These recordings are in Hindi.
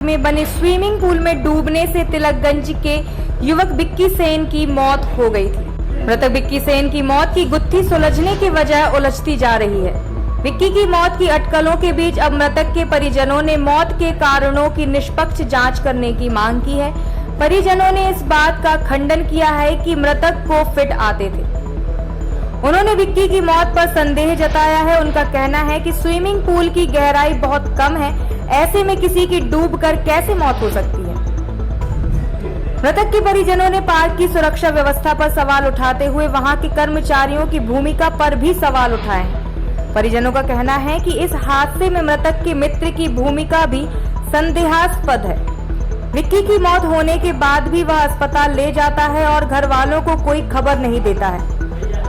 में बने स्विमिंग पूल में डूबने से तिलकगंज के युवक विक्की सेन की मौत हो गई थी। मृतक विक्की सेन की मौत की गुत्थी सुलझने के बजाय उलझती जा रही है। विक्की की मौत की अटकलों के बीच अब मृतक के परिजनों ने मौत के कारणों की निष्पक्ष जांच करने की मांग की है। परिजनों ने इस बात का खंडन किया है कि मृतक को फिट आते थे। उन्होंने विक्की की मौत पर संदेह जताया है। उनका कहना है कि स्विमिंग पूल की गहराई बहुत कम है, ऐसे में किसी की डूबकर कैसे मौत हो सकती है। मृतक के परिजनों ने पार्क की सुरक्षा व्यवस्था पर सवाल उठाते हुए वहां के कर्मचारियों की भूमिका पर भी सवाल उठाए हैं। परिजनों का कहना है कि इस हादसे में मृतक के मित्र की भूमिका भी संदेहास्पद है। विक्की की मौत होने के बाद भी वह अस्पताल ले जाता है और घर वालों को कोई खबर नहीं देता है।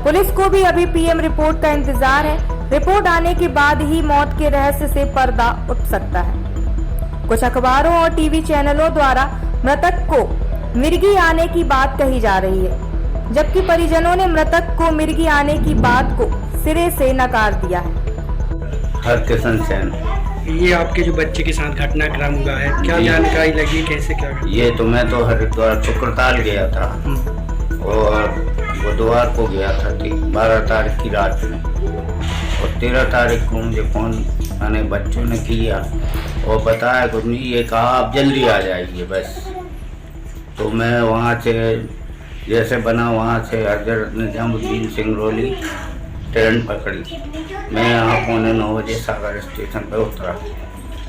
पुलिस को भी अभी पीएम रिपोर्ट का इंतजार है। रिपोर्ट आने के बाद ही मौत के रहस्य से पर्दा उठ सकता है। कुछ अखबारों और टीवी चैनलों द्वारा मृतक को मिर्गी आने की बात कही जा रही है, जबकि परिजनों ने मृतक को मिर्गी आने की बात को सिरे से नकार दिया है। हरकिशन सेन, ये आपके जो बच्चे के साथ घटनाक्रम हुआ है, क्या जानकारी लगी, कैसे क्या? ये तो मैं तो हरिद्वार शुक्रताल गया था और बुधवार को गया था 12 तारीख की रात में, और 13 तारीख को मुझे फोन आने बच्चों ने किया और बताया कुछ नहीं, ये कहा आप जल्दी आ जाइए बस। तो मैं वहाँ से जैसे बना वहाँ से हजरत निजामुद्दीन सिंगरौली ट्रेन पकड़ी। मैं यहाँ 8:45 बजे सागर स्टेशन पर उतरा।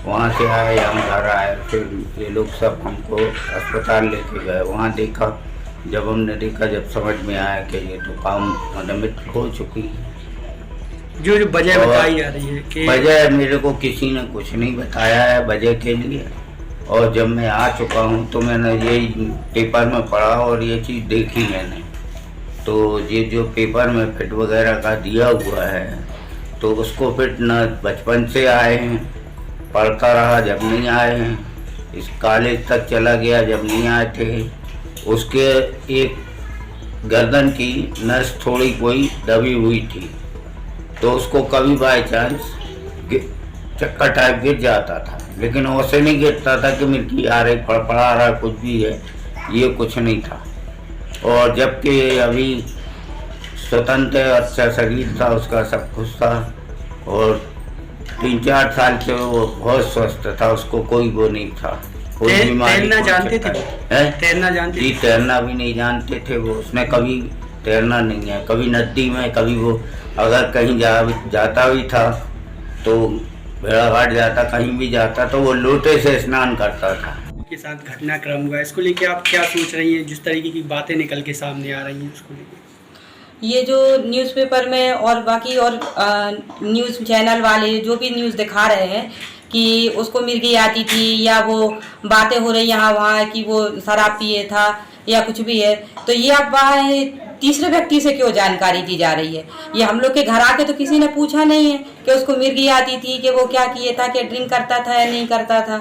वहाँ से आए, हम घर आए, फिर ये लोग सब हमको अस्पताल लेके गए। वहाँ देखा, जब हमने देखा, जब समझ में आया कि ये तो काम मृत्यु हो चुकी है। जो वजह बताई जा रही है कि वजह मेरे को किसी ने कुछ नहीं बताया है वजह के लिए। और जब मैं आ चुका हूँ तो मैंने यही पेपर में पढ़ा और ये चीज़ देखी मैंने। तो ये जो पेपर में फिट वगैरह का दिया हुआ है, तो उसको फिट न बचपन से आए हैं, पढ़ता रहा जब नहीं आए हैं, इस कॉलेज तक चला गया जब नहीं आए थे। उसके एक गर्दन की नस थोड़ी कोई दबी हुई थी, तो उसको कभी बाई चांस चक्कर टाइप गिर जाता था, लेकिन वैसे नहीं गिरता था कि मिर्गी आ रही, फड़फड़ा रहा, कुछ भी है, ये कुछ नहीं था। और जबकि अभी स्वतंत्र अच्छा शरीर था उसका, सब कुछ था, और 3-4 साल से वो बहुत स्वस्थ था, उसको कोई वो नहीं था, कोई बीमारी। तैरना जानते थे? तैरना जानते? जी, तैरना भी नहीं जानते थे वो। उसने कभी तैरना नहीं है, कभी नदी में, कभी वो अगर कहीं जाता भी था तो भेड़ाघाट जाता, कहीं भी जाता तो वो लोटे से स्नान करता था। के साथ घटनाक्रम हुआ, इसको लेके आप क्या सोच रही हैं? जिस तरीके की बातें निकल के सामने आ रही हैं उसको लेके, ये जो न्यूज़पेपर में और बाकी और न्यूज़ चैनल वाले जो भी न्यूज़ दिखा रहे हैं कि उसको मिर्गी आती थी, या वो बातें हो रही यहाँ वहाँ कि वो शराब पिए था या कुछ भी है, तो ये अब वहाँ तीसरे व्यक्ति से क्यों जानकारी दी जा रही है? ये हम लोग के घर आके तो किसी ने पूछा नहीं है कि उसको मिर्गी आती थी, कि वो क्या किए था, कि ड्रिंक करता था या नहीं करता था।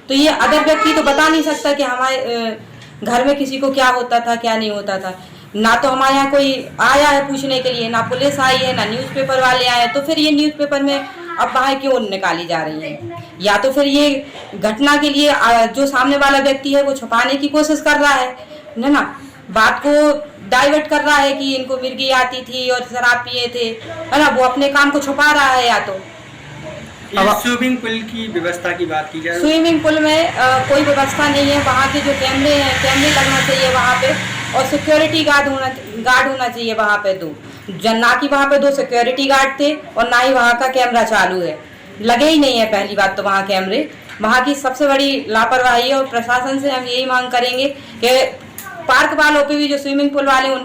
तो ये अदर व्यक्ति तो बता नहीं सकता कि हमारे घर में किसी को क्या होता था, क्या नहीं होता था। ना तो हमारे यहाँ कोई आया है पूछने के लिए, ना पुलिस आई है, ना न्यूज़पेपर वाले आए, तो फिर ये न्यूज़पेपर में अब बाहर क्यों निकाली जा रही है? या तो फिर ये घटना के लिए जो सामने वाला व्यक्ति है वो छुपाने की कोशिश कर रहा है ना, बात को डाइवर्ट कर रहा है कि इनको मिर्गी आती थी और शराब पिए थे, है ना, वो अपने काम को छुपा रहा है। या तो स्विमिंग पूल की व्यवस्था की बात की जाए, स्विमिंग पूल में कोई व्यवस्था नहीं है। वहाँ के जो कैमरे हैं, कैमरे लगना चाहिए वहाँ पे, और सिक्योरिटी गार्ड होना चाहिए वहाँ पे। ना कि वहाँ पे 2 सिक्योरिटी गार्ड थे और ना ही वहाँ का कैमरा चालू है, लगे ही नहीं है। पहली बात तो वहाँ कैमरे, वहाँ की सबसे बड़ी लापरवाही है। और प्रशासन से हम यही मांग करेंगे कि पार्क वालों पे भी, जो स्विमिंग पूल वाले